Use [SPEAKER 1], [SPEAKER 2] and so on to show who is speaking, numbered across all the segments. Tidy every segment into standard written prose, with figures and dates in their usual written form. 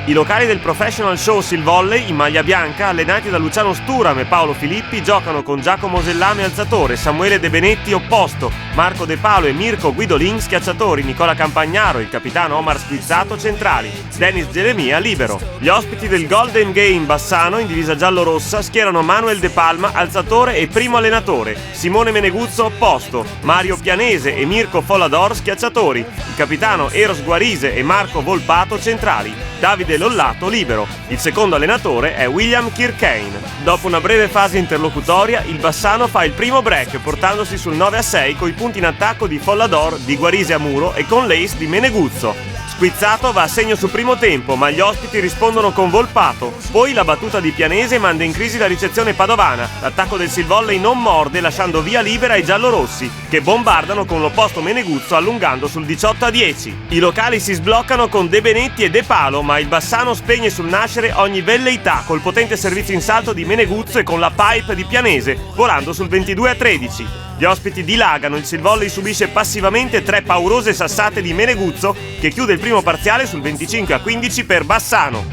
[SPEAKER 1] I locali del Professional Show Sil Volley, in maglia bianca, allenati da Luciano Sturam e Paolo Filippi, giocano con Giacomo Sellame alzatore, Samuele De Benetti opposto, Marco De Palo e Mirko Guidolin schiacciatori, Nicola Campagnaro e il capitano Omar Squizzato centrali, Dennis Geremia libero. Gli ospiti del Golden Game Bassano, in divisa giallo-rossa, schierano Manuel De Palma alzatore e primo allenatore, Simone Meneguzzo opposto, Mario Pianese e Mirko Follador schiacciatori, il capitano Eros Guarise e Marco Volpato centrali, Davide Lollato libero. Il secondo allenatore è William Kirkane. Dopo una breve fase interlocutoria, il Bassano fa il primo break portandosi sul 9-6 coi punti in attacco di Follador, di Guarise a muro e con l'ace di Meneguzzo. Squizzato va a segno sul primo tempo, ma gli ospiti rispondono con Volpato. Poi la battuta di Pianese manda in crisi la ricezione padovana. L'attacco del Sil Volley non morde, lasciando via libera ai giallorossi, che bombardano con l'opposto Meneguzzo allungando sul 18-10. I locali si sbloccano con De Benetti e De Palo, ma il Bassano spegne sul nascere ogni velleità col potente servizio in salto di Meneguzzo e con la pipe di Pianese, volando sul 22-13. Gli ospiti dilagano, il Sil Volley subisce passivamente 3 paurose sassate di Meneguzzo che chiude il primo parziale sul 25-15 per Bassano.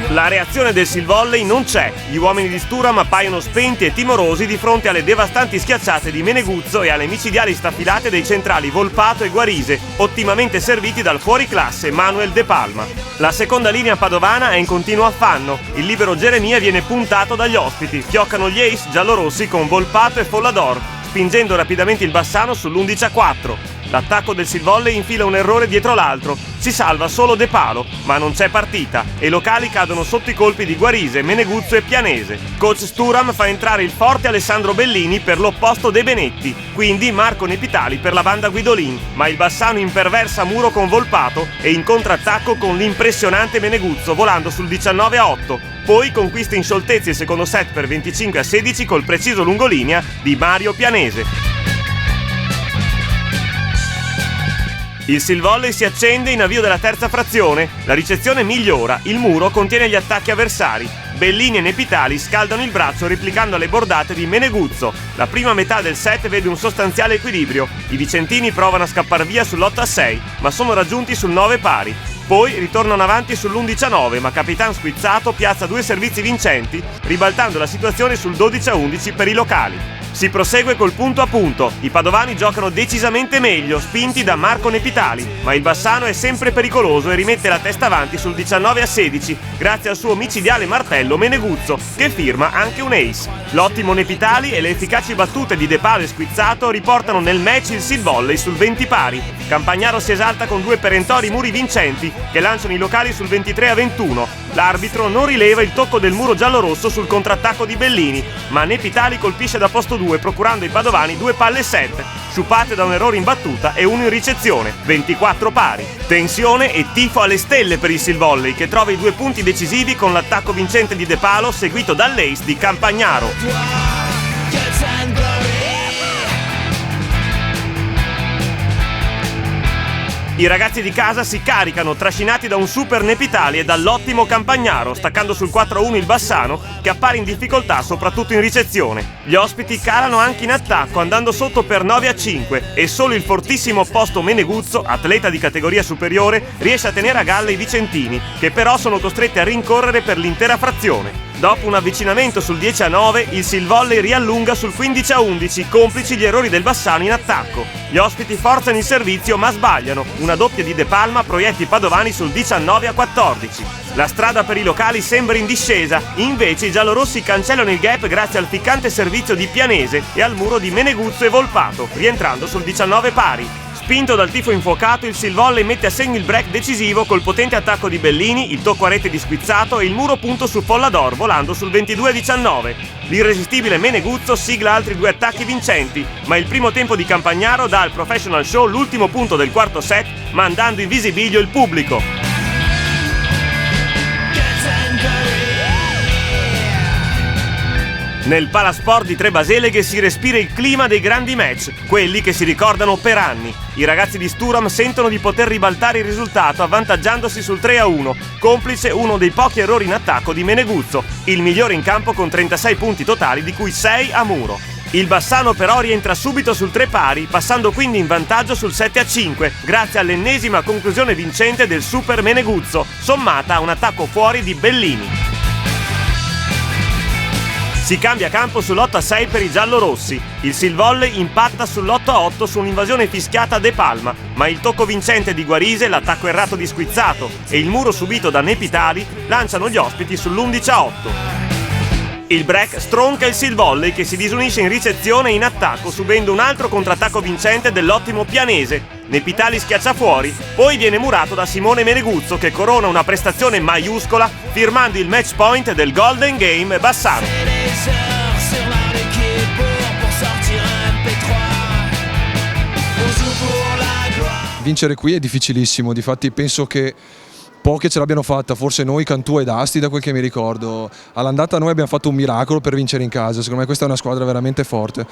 [SPEAKER 1] La reazione del Sil Volley non c'è, gli uomini di Sturam appaiono spenti e timorosi di fronte alle devastanti schiacciate di Meneguzzo e alle micidiali staffilate dei centrali Volpato e Guarise, ottimamente serviti dal fuoriclasse Manuel De Palma. La seconda linea padovana è in continuo affanno, il libero Geremia viene puntato dagli ospiti, fioccano gli ace giallorossi con Volpato e Follador, spingendo rapidamente il Bassano sull'11-4. L'attacco del Sil Volley infila un errore dietro l'altro, si salva solo De Palo, ma non c'è partita e i locali cadono sotto i colpi di Guarise, Meneguzzo e Pianese. Coach Sturam fa entrare il forte Alessandro Bellini per l'opposto De Benetti, quindi Marco Nepitali per la banda Guidolin, ma il Bassano imperversa muro con Volpato e in contrattacco con l'impressionante Meneguzzo volando sul 19-8. Poi conquista in scioltezza il secondo set per 25-16 col preciso lungolinea di Mario Pianese. Il Sil Volley si accende in avvio della terza frazione, la ricezione migliora, il muro contiene gli attacchi avversari. Bellini e Nepitali scaldano il braccio replicando le bordate di Meneguzzo. La prima metà del set vede un sostanziale equilibrio, i vicentini provano a scappar via sull'8-6, ma sono raggiunti sul 9 pari. Poi ritornano avanti sull'11-9, ma Capitan Squizzato piazza 2 servizi vincenti, ribaltando la situazione sul 12-11 per i locali. Si prosegue col punto a punto, i padovani giocano decisamente meglio, spinti da Marco Nepitali, ma il Bassano è sempre pericoloso e rimette la testa avanti sul 19-16 grazie al suo micidiale martello Meneguzzo, che firma anche un ace. L'ottimo Nepitali e le efficaci battute di De Palo e Squizzato riportano nel match il Sil Volley sul 20 pari. Campagnaro si esalta con 2 perentori muri vincenti che lanciano i locali sul 23-21. L'arbitro non rileva il tocco del muro giallorosso sul contrattacco di Bellini, ma Nepitali colpisce da posto 2 procurando ai padovani 2 palle set, sciupate da un errore in battuta e uno in ricezione, 24 pari. Tensione e tifo alle stelle per il Sil Volley che trova i 2 punti decisivi con l'attacco vincente di De Palo seguito dall'ace di Campagnaro. I ragazzi di casa si caricano, trascinati da un super Nepitali e dall'ottimo Campagnaro, staccando sul 4-1 il Bassano, che appare in difficoltà soprattutto in ricezione. Gli ospiti calano anche in attacco, andando sotto per 9-5, e solo il fortissimo opposto Meneguzzo, atleta di categoria superiore, riesce a tenere a galla i vicentini, che però sono costretti a rincorrere per l'intera frazione. Dopo un avvicinamento sul 10-9, il Sil Volley riallunga sul 15-11, complici gli errori del Bassano in attacco. Gli ospiti forzano il servizio ma sbagliano, una doppia di De Palma proietti i padovani sul 19-14. La strada per i locali sembra in discesa, invece i giallorossi cancellano il gap grazie al ficcante servizio di Pianese e al muro di Meneguzzo e Volpato, rientrando sul 19 pari. Spinto dal tifo infuocato, il Sil Volley mette a segno il break decisivo col potente attacco di Bellini, il tocco a rete di Squizzato e il muro punto su Follador volando sul 22-19. L'irresistibile Meneguzzo sigla altri 2 attacchi vincenti, ma il primo tempo di Campagnaro dà al Professional Show l'ultimo punto del quarto set, mandando in visibilio il pubblico. Nel Palasport di Tre Baseleghe si respira il clima dei grandi match, quelli che si ricordano per anni. I ragazzi di Sturam sentono di poter ribaltare il risultato avvantaggiandosi sul 3-1, complice uno dei pochi errori in attacco di Meneguzzo, il migliore in campo con 36 punti totali di cui 6 a muro. Il Bassano però rientra subito sul 3 pari, passando quindi in vantaggio sul 7-5, grazie all'ennesima conclusione vincente del Super Meneguzzo, sommata a un attacco fuori di Bellini. Si cambia campo sull'8-6 per i giallorossi. Il Silvolley impatta sull'8-8 su un'invasione fischiata a De Palma, ma il tocco vincente di Guarise, l'attacco errato di Squizzato e il muro subito da Nepitali lanciano gli ospiti sull'11-8. Il break stronca il Silvolley che si disunisce in ricezione e in attacco subendo un altro contrattacco vincente dell'ottimo Pianese. Nepitali schiaccia fuori, poi viene murato da Simone Meneguzzo che corona una prestazione maiuscola firmando il match point del Golden Game Bassano.
[SPEAKER 2] Vincere qui è difficilissimo, difatti penso che poche ce l'abbiano fatta, forse noi, Cantù ed Asti da quel che mi ricordo. All'andata noi abbiamo fatto un miracolo per vincere in casa, secondo me questa è una squadra veramente forte.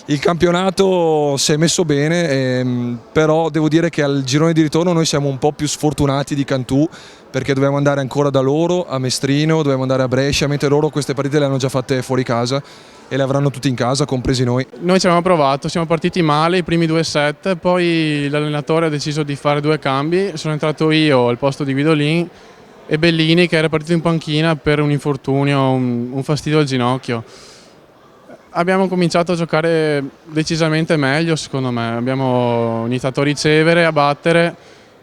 [SPEAKER 2] Il campionato si è messo bene, però devo dire che al girone di ritorno noi siamo un po' più sfortunati di Cantù perché dobbiamo andare ancora da loro a Mestrino, dobbiamo andare a Brescia, mentre loro queste partite le hanno già fatte fuori casa e le avranno tutti in casa, compresi noi.
[SPEAKER 3] Noi ci abbiamo provato, siamo partiti male i primi 2 set, poi l'allenatore ha deciso di fare 2 cambi, sono entrato io al posto di Guidolin e Bellini che era partito in panchina per un infortunio, un fastidio al ginocchio. Abbiamo cominciato a giocare decisamente meglio secondo me, abbiamo iniziato a ricevere, a battere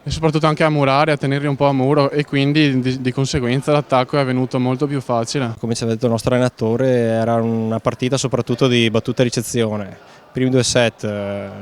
[SPEAKER 3] e soprattutto anche a murare, a tenerli un po' a muro e quindi di conseguenza l'attacco è venuto molto più facile.
[SPEAKER 4] Come ci ha detto il nostro allenatore era una partita soprattutto di battuta e ricezione. I primi 2 set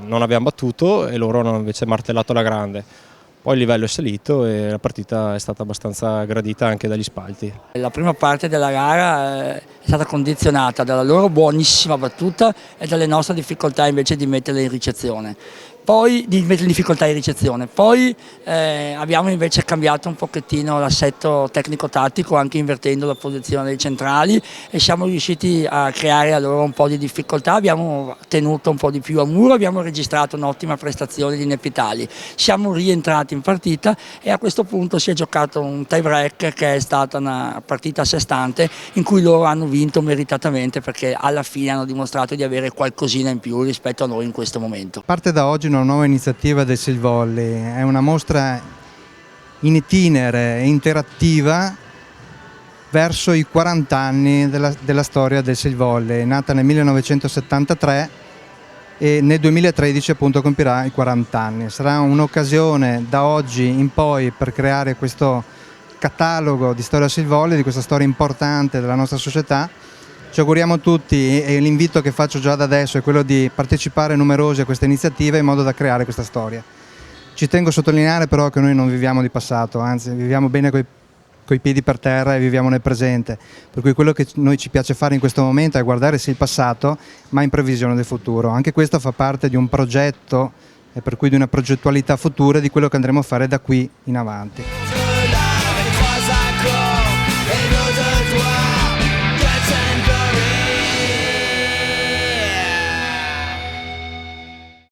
[SPEAKER 4] non abbiamo battuto e loro hanno invece martellato alla grande. Poi il livello è salito e la partita è stata abbastanza gradita anche dagli spalti.
[SPEAKER 5] La prima parte della gara è stata condizionata dalla loro buonissima battuta e dalle nostre difficoltà invece di metterle in ricezione. Poi di mettere in difficoltà di ricezione. Poi abbiamo invece cambiato un pochettino l'assetto tecnico-tattico anche invertendo la posizione dei centrali e siamo riusciti a creare a loro un po' di difficoltà, abbiamo tenuto un po' di più a muro, abbiamo registrato un'ottima prestazione di Nepitali, siamo rientrati in partita e a questo punto si è giocato un tie break che è stata una partita a sé stante in cui loro hanno vinto meritatamente perché alla fine hanno dimostrato di avere qualcosina in più rispetto a noi in questo momento.
[SPEAKER 6] Parte da oggi una nuova iniziativa del Silvolley, è una mostra in itinere e interattiva verso i 40 anni della storia del Silvolley, nata nel 1973 e nel 2013 appunto compirà i 40 anni. Sarà un'occasione da oggi in poi per creare questo catalogo di storia Silvolley, di questa storia importante della nostra società. Ci auguriamo tutti e l'invito che faccio già da adesso è quello di partecipare numerosi a questa iniziativa in modo da creare questa storia. Ci tengo a sottolineare però che noi non viviamo di passato, anzi viviamo bene coi piedi per terra e viviamo nel presente, per cui quello che noi ci piace fare in questo momento è guardare sì il passato ma in previsione del futuro. Anche questo fa parte di un progetto e per cui di una progettualità futura di quello che andremo a fare da qui in avanti.